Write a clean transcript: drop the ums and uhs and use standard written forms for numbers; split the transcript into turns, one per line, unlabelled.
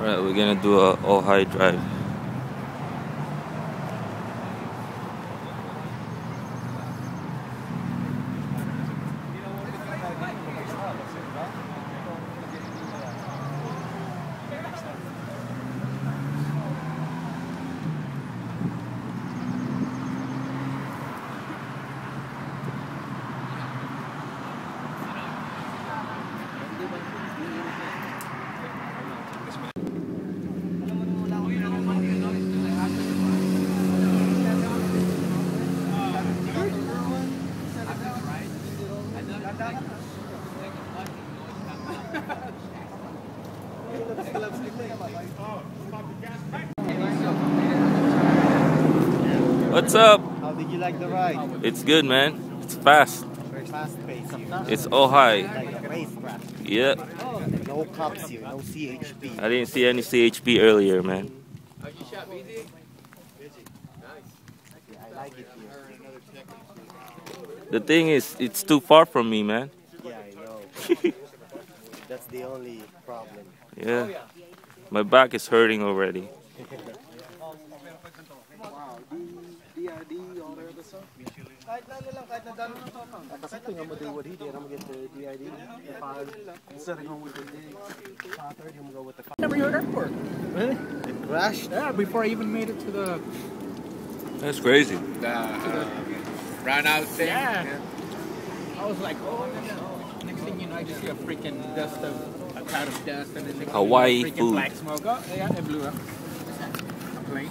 Alright, we're gonna do a Ojai drive. What's up?
How did you like the ride?
It's good, man. It's fast.
Very fast paced here.
It's Ojai.
Like a racetrack.
Yeah.
No cups here, no CHP.
I didn't see any CHP earlier, man.
Yeah, I like it here.
The thing is, it's too far from me, man.
Yeah, I know. That's the only problem.
Yeah. My back is hurting already.
Wow, DRD, all the other stuff. Kasi ito nga mo do what he did, I'm gonna get the DID. If I'm sitting home with the D-Potter, I'm gonna go with the...
Never heard that before.
Really? It crashed?
Yeah, before I even made it to the...
That's crazy.
Run out thing. Yeah. I was like, oh, no. Next thing you know, I just see a freaking dust of... a cloud of dust and then the
Hawaii
freaking
food.
black smoke. Oh, yeah, it blew up. A plane.